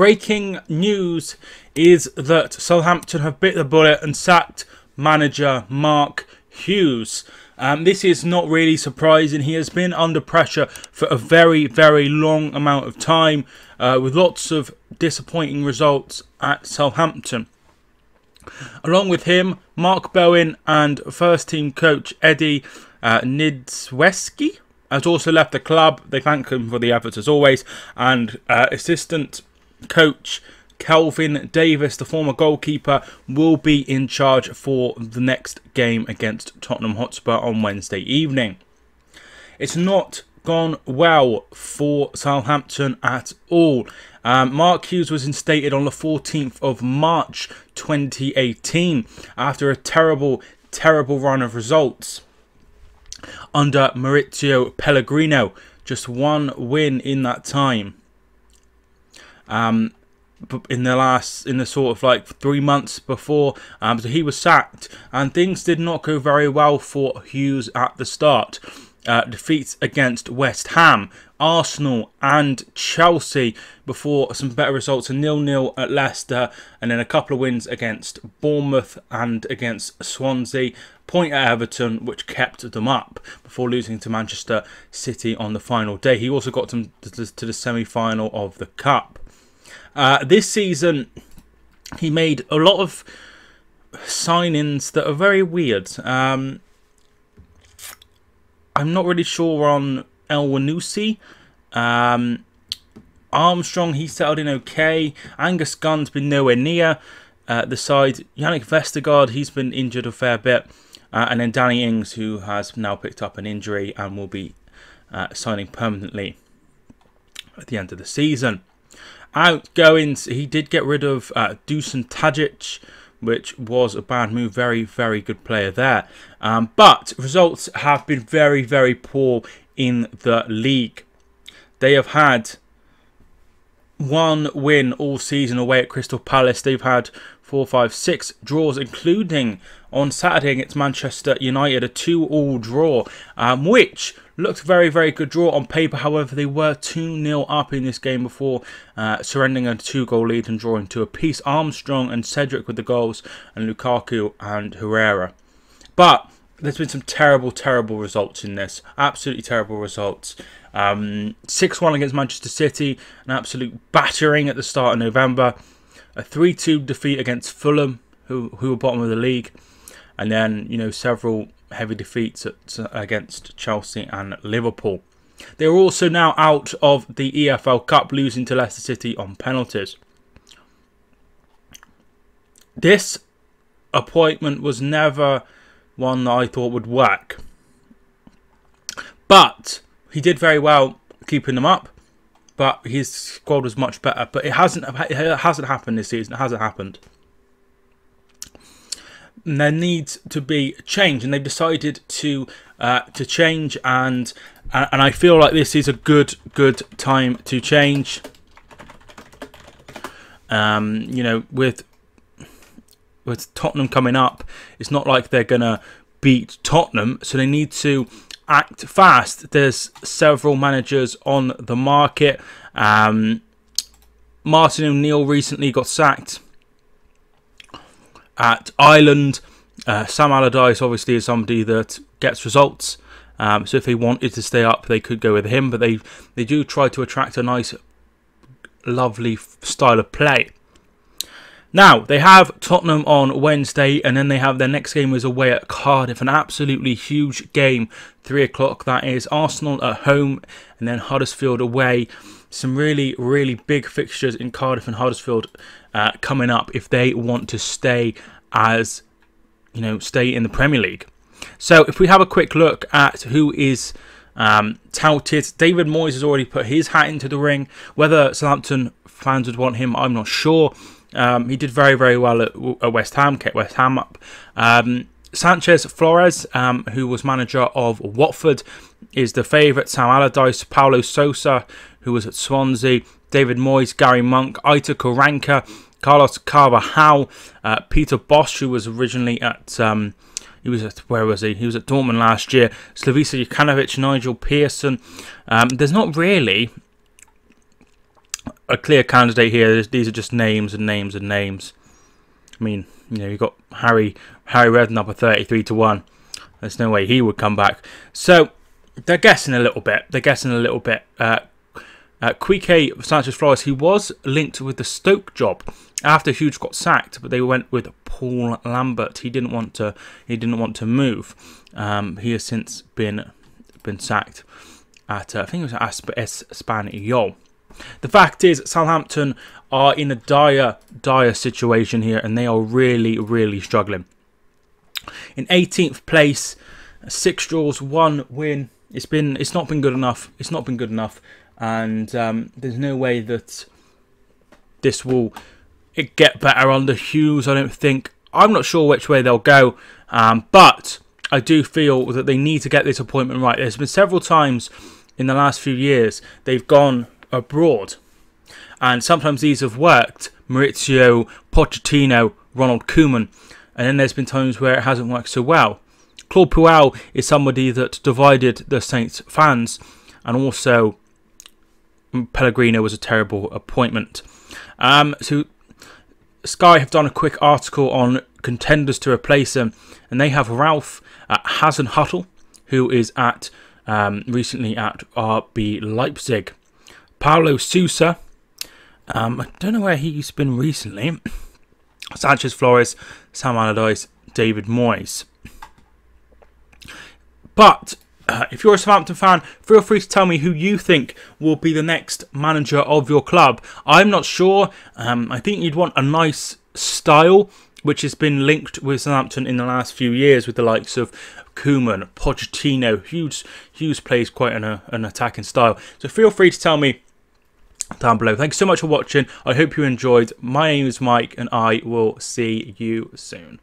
breaking news is that Southampton have bit the bullet and sacked manager Mark Hughes. This is not really surprising. He has been under pressure for a very, very long amount of time with lots of disappointing results at Southampton. Along with him, Mark Bowen and first-team coach Eddie Niedzweski has also left the club. They thank him for the efforts as always. And assistant coach Kelvin Davis, the former goalkeeper, will be in charge for the next game against Tottenham Hotspur on Wednesday evening. It's not gone well for Southampton at all. Mark Hughes was instated on the 14th of March 2018 after a terrible run of results under Maurizio Pellegrino. Just one win in that time. In the sort of like 3 months before, so he was sacked, and things did not go very well for Hughes at the start. Defeats against West Ham, Arsenal and Chelsea before some better results, a 0-0 at Leicester, and then a couple of wins against Bournemouth and against Swansea, point at Everton, which kept them up before losing to Manchester City on the final day. He also got them to the semi-final of the Cup. This season, he made a lot of signings that are very weird. I'm not really sure on El-Wanusi. Armstrong, he settled in okay. Angus Gunn's been nowhere near the side. Yannick Vestergaard, he's been injured a fair bit. And then Danny Ings, who has now picked up an injury and will be signing permanently at the end of the season. Outgoings, he did get rid of Dusan Tadic, which was a bad move. Very, very good player there. But results have been very, very poor in the league. They have had one win all season away at Crystal Palace. They've had 4, 5, 6 draws, including on Saturday against Manchester United, a 2-2 draw, which looked a very, very good draw on paper. However, they were 2-0 up in this game before surrendering a 2-goal lead and drawing 2 apiece. Armstrong and Cedric with the goals, and Lukaku and Herrera. But there's been some terrible, terrible results in this. Absolutely terrible results. 6-1 against Manchester City, an absolute battering at the start of November. A 3-2 defeat against Fulham, who were bottom of the league. And then, you know, several heavy defeats against Chelsea and Liverpool. They're also now out of the EFL Cup, losing to Leicester City on penalties. This appointment was never one that I thought would work. But he did very well keeping them up. But his squad was much better. But it hasn't happened this season. It hasn't happened. And there needs to be change, and they've decided to change, and I feel like this is a good time to change. You know, with Tottenham coming up, it's not like they're gonna beat Tottenham, so they need to act fast. There's several managers on the market. Martin O'Neill recently got sacked at Ireland. Sam Allardyce obviously is somebody that gets results. So if they wanted to stay up, they could go with him. But they do try to attract a nice, lovely style of play. Now, they have Tottenham on Wednesday, and then they have their next game is away at Cardiff. An absolutely huge game, 3 o'clock that is. Arsenal at home, and then Huddersfield away. Some really, really big fixtures in Cardiff and Huddersfield coming up if they want to stay as, you know, stay in the Premier League. So if we have a quick look at who is touted, David Moyes has already put his hat into the ring. Whether Southampton fans would want him, I'm not sure. He did very, very well at West Ham, kept West Ham up. Sanchez Flores, who was manager of Watford, is the favourite. Sam Allardyce, Paulo Sousa, who was at Swansea, David Moyes, Gary Monk, Aitor Karanka, Carlos Carvajal, Peter Bosz, who was originally at where was he? He was at Dortmund last year. Slavisa Jokanovic, Nigel Pearson. There's not really a clear candidate here. These are just names and names and names. I mean, you know, you've got Harry Redknapp at 33-1. There's no way he would come back. So they're guessing a little bit. Quique Sanchez-Flores, he was linked with the Stoke job after Hughes got sacked, but they went with Paul Lambert. He didn't want to move. He has since been sacked at I think it was Espanyol. The fact is, Southampton are in a dire situation here, and they are really struggling. In 18th place, 6 draws, 1 win. It's not been good enough. And there's no way that this will get better under Hughes, I don't think. I'm not sure which way they'll go, but I do feel that they need to get this appointment right. There's been several times in the last few years they've gone abroad, and sometimes these have worked. Maurizio Pochettino, Ronald Koeman, and then there's been times where it hasn't worked so well. Claude Puel is somebody that divided the Saints fans, and also Pellegrino was a terrible appointment. So Sky have done a quick article on contenders to replace him, and they have Ralph Hasenhüttl, who is recently at RB Leipzig. Paulo Sousa, I don't know where he's been recently. Sanchez-Flores, Sam Allardyce, David Moyes. But if you're a Southampton fan, feel free to tell me who you think will be the next manager of your club. I'm not sure. I think you'd want a nice style, which has been linked with Southampton in the last few years with the likes of Koeman, Pochettino. Hughes plays quite an attacking style. So feel free to tell me down below. Thanks so much for watching. I hope you enjoyed. My name is Mike, and I will see you soon.